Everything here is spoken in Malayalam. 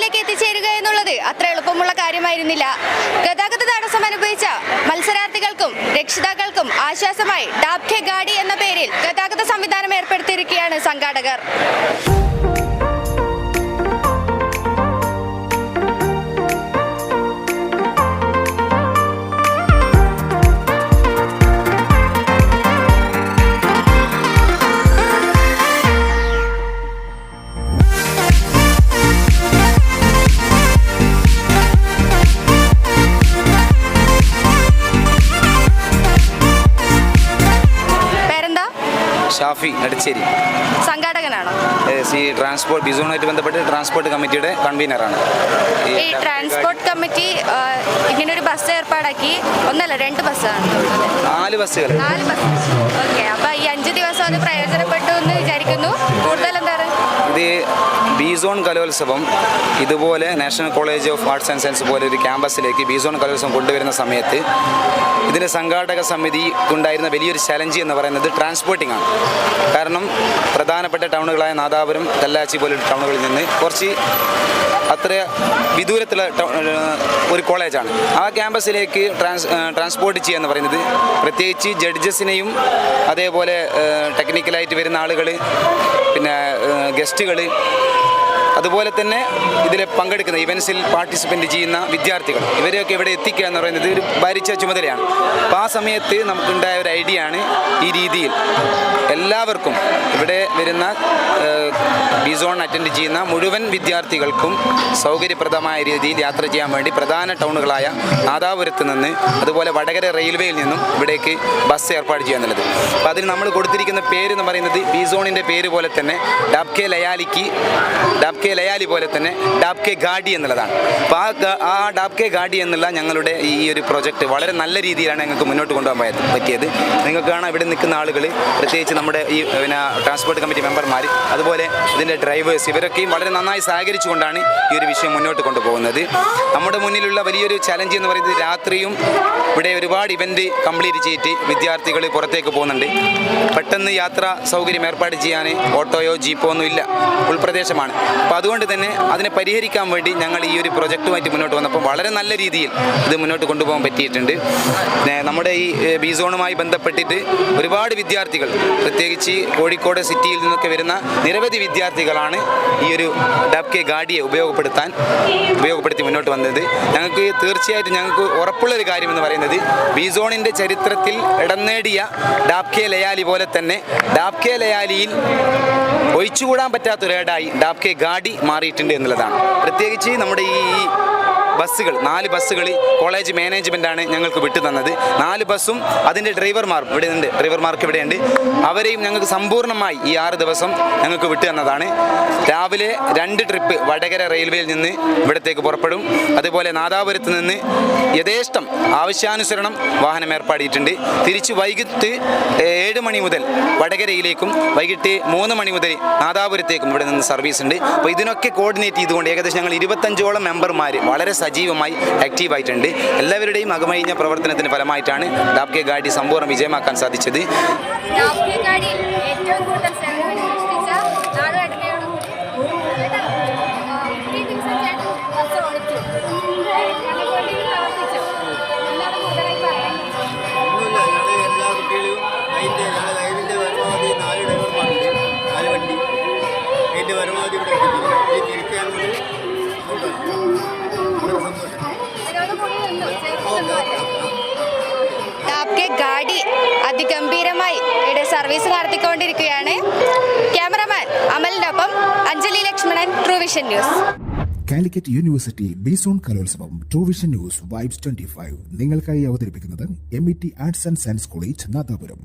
വേദിയിലേക്ക് എത്തിച്ചേരുക എന്നുള്ളത് അത്ര എളുപ്പമുള്ള കാര്യമായിരുന്നില്ല. ഗതാഗത തടസ്സം അനുഭവിച്ച മത്സരാർത്ഥികൾക്കും രക്ഷിതാക്കൾക്കും ആശ്വാസമായി ഡാബ് കെ ഗാഡി എന്ന പേരിൽ ഗതാഗത സംവിധാനം ഏർപ്പെടുത്തിയിരിക്കുകയാണ് സംഘാടകർ. ഷാഫി അടിച്ചേരി സംഘാടകനാണോ? ഈ ട്രാൻസ്പോർട്ട് ബിസോണുമായിട്ട് ബന്ധപ്പെട്ട് ട്രാൻസ്പോർട്ട് കമ്മിറ്റിയുടെ കൺവീനറാണ്. ഈ ട്രാൻസ്പോർട്ട് കമ്മിറ്റി ഇങ്ങനൊരു ബസ് ഏർപ്പാടാക്കി, ഒന്നല്ല 2 ബസ്സാണ്, 4 ബസ്സുകൾ. 4 ബസ്. ഓക്കെ, അപ്പൊ ഈ 5 ദിവസം അത് പ്രയോജനപ്പെട്ടു എന്ന് വിചാരിക്കുന്നു. കൂടുതൽ എന്താണ് ഇത് ബിസോൺ കലോത്സവം ഇതുപോലെ national college of arts and science പോലെ ഒരു ക്യാമ്പസിലേക്ക് ബിസോൺ കലോത്സവം കൊണ്ടുവരുന്ന സമയത്ത് ഇതിൻ്റെ സംഘാടക സമിതി ഉണ്ടായിരുന്ന വലിയൊരു ചലഞ്ച് എന്ന് പറയുന്നത് ട്രാൻസ്പോർട്ടിംഗ് ആണ്. കാരണം പ്രധാനപ്പെട്ട ടൗണുകളായ നാദാപുരം, കല്ലാച്ചി പോലുള്ള ടൗണുകളിൽ നിന്ന് കുറച്ച് അത്ര വിദൂരത്തുള്ള ഒരു കോളേജാണ്. ആ ക്യാമ്പസിലേക്ക് ട്രാൻസ്പോർട്ട് ചെയ്യുക എന്ന് പറയുന്നത് പ്രത്യേകിച്ച് ജഡ്ജസിനെയും അതേപോലെ ടെക്നിക്കലായിട്ട് വരുന്ന ആളുകൾ, പിന്നെ ഗസ്റ്റുകൾ, അതുപോലെ തന്നെ ഇതിൽ പങ്കെടുക്കുന്ന ഇവൻസിൽ പാർട്ടിസിപ്പൻ്റ് ചെയ്യുന്ന വിദ്യാർത്ഥികൾ, ഇവരെയൊക്കെ ഇവിടെ എത്തിക്കുക എന്ന് പറയുന്നത് ഒരു ഭാരിച്ച ചുമതലയാണ്. അപ്പോൾ ആ സമയത്ത് നമുക്കുണ്ടായ ഒരു ഐഡിയ ആണ് ഈ രീതിയിൽ എല്ലാവർക്കും ഇവിടെ വരുന്ന ബിസോൺ അറ്റൻഡ് ചെയ്യുന്ന മുഴുവൻ വിദ്യാർത്ഥികൾക്കും സൗകര്യപ്രദമായ രീതിയിൽ യാത്ര ചെയ്യാൻ വേണ്ടി പ്രധാന ടൗണുകളായ നാദാപുരത്ത് നിന്ന് അതുപോലെ വടകര റെയിൽവേയിൽ നിന്നും ഇവിടേക്ക് ബസ് ഏർപ്പാട് ചെയ്യുക എന്നുള്ളത്. അപ്പോൾ അതിന് നമ്മൾ കൊടുത്തിരിക്കുന്ന പേര് എന്ന് പറയുന്നത് ബിസോണിൻ്റെ പേര് പോലെ തന്നെ ഡാബ് കെ ലയാലി പോലെ തന്നെ ഡാബ് കെ ഗാഡി എന്നുള്ളതാണ്. അപ്പോൾ ആ ഡാബ് കെ ഗാഡി എന്നുള്ള ഞങ്ങളുടെ ഈ ഒരു പ്രൊജക്റ്റ് വളരെ നല്ല രീതിയിലാണ് ഞങ്ങൾക്ക് മുന്നോട്ട് കൊണ്ടുപോകാൻ പറ്റിയത്. നിങ്ങൾക്ക് കാണാം ഇവിടെ നിൽക്കുന്ന ആളുകൾ, പ്രത്യേകിച്ച് നമ്മുടെ ഈ ട്രാൻസ്പോർട്ട് കമ്മിറ്റി മെമ്പർമാർ, അതുപോലെ ഇതിൻ്റെ ഡ്രൈവേഴ്സ്, ഇവരൊക്കെയും വളരെ നന്നായി സഹകരിച്ചുകൊണ്ടാണ് ഈ ഒരു വിഷയം മുന്നോട്ട് കൊണ്ടുപോകുന്നത്. നമ്മുടെ മുന്നിലുള്ള വലിയൊരു ചലഞ്ച് എന്ന് പറയുന്നത് രാത്രിയും ഇവിടെ ഒരുപാട് ഇവൻറ്റ് കംപ്ലീറ്റ് ചെയ്തിട്ട് വിദ്യാർത്ഥികൾ പുറത്തേക്ക് പോകുന്നുണ്ട്. പെട്ടെന്ന് യാത്രാ സൗകര്യം ഏർപ്പാട് ചെയ്യാൻ ഓട്ടോയോ ജീപ്പോ ഒന്നും ഇല്ല, ഉൾപ്രദേശമാണ്. അപ്പോൾ അതുകൊണ്ട് തന്നെ അതിനെ പരിഹരിക്കാൻ വേണ്ടി ഞങ്ങൾ ഈ ഒരു പ്രൊജക്റ്റുമായിട്ട് മുന്നോട്ട് വന്നപ്പോൾ വളരെ നല്ല രീതിയിൽ ഇത് മുന്നോട്ട് കൊണ്ടുപോകാൻ പറ്റിയിട്ടുണ്ട്. നമ്മുടെ ഈ ബിസോണുമായി ബന്ധപ്പെട്ടിട്ട് ഒരുപാട് വിദ്യാർത്ഥികൾ, പ്രത്യേകിച്ച് കോഴിക്കോട് സിറ്റിയിൽ നിന്നൊക്കെ വരുന്ന നിരവധി വിദ്യാർത്ഥികളാണ് ഈ ഒരു ഡാബ് കെ ഗാഡിയെ ഉപയോഗപ്പെടുത്തി മുന്നോട്ട് വന്നത്. ഞങ്ങൾക്ക് തീർച്ചയായിട്ടും ഞങ്ങൾക്ക് ഉറപ്പുള്ളൊരു കാര്യം എന്ന് പറയുന്നത് ബിസോണിൻ്റെ ചരിത്രത്തിൽ ഇടം നേടിയ ഡാബ് കെ ലയാലി പോലെ തന്നെ ഡാബ് കെ ലയാലിയിൽ ഒഴിച്ചുകൂടാൻ പറ്റാത്തൊരേടായി ഡാബ് കെ ഗാഡി മാറിയിട്ടുണ്ട് എന്നുള്ളതാണ്. പ്രത്യേകിച്ച് നമ്മുടെ ഈ ബസ്സുകൾ, 4 ബസ്സുകൾ കോളേജ് മാനേജ്മെൻറ്റാണ് ഞങ്ങൾക്ക് വിട്ടു തന്നത്. 4 ബസ്സും അതിൻ്റെ ഡ്രൈവർമാർക്ക് ഇവിടെയുണ്ട്. അവരെയും ഞങ്ങൾക്ക് സമ്പൂർണ്ണമായി ഈ 6 ദിവസം ഞങ്ങൾക്ക് വിട്ടു തന്നതാണ്. രാവിലെ 2 ട്രിപ്പ് വടകര റെയിൽവേയിൽ നിന്ന് ഇവിടത്തേക്ക് പുറപ്പെടും. അതുപോലെ നാദാപുരത്ത് നിന്ന് യഥേഷ്ടം ആവശ്യാനുസരണം വാഹനം ഏർപ്പാടിയിട്ടുണ്ട്. തിരിച്ച് വൈകിട്ട് 7 മണി മുതൽ വടകരയിലേക്കും വൈകിട്ട് 3 മണി മുതൽ നാദാപുരത്തേക്കും ഇവിടെ നിന്ന് സർവീസ് ഉണ്ട്. അപ്പോൾ ഇതിനൊക്കെ കോർഡിനേറ്റ് ചെയ്തുകൊണ്ട് ഏകദേശം ഞങ്ങൾ 25ഓളം മെമ്പർമാർ വളരെ സജീവമായി ആക്റ്റീവായിട്ടുണ്ട്. എല്ലാവരുടെയും അകമഴിഞ്ഞ പ്രവർത്തനത്തിന് ഫലമായിട്ടാണ് ഡാബ് കെ ഗാഡി സമ്പൂർണ്ണ വിജയമാക്കാൻ സാധിച്ചത്. ഡാബ് കെ ഗാഡി അതിഗംഭീരമായി ഇവിടെ സർവീസ് നടത്തിക്കൊണ്ടിരിക്കുകയാണ്. ക്യാമറമാൻ അമലിനൊപ്പം Anjali Lakshmanan, true vision news. Calicut university B zone കലോത്സവം ട്രൂ വിഷൻ ന്യൂസ് വൈബ്സ് 25 നിങ്ങൾക്കായി അവതരിപ്പിക്കുന്നത് MET arts and science college Nadapuram.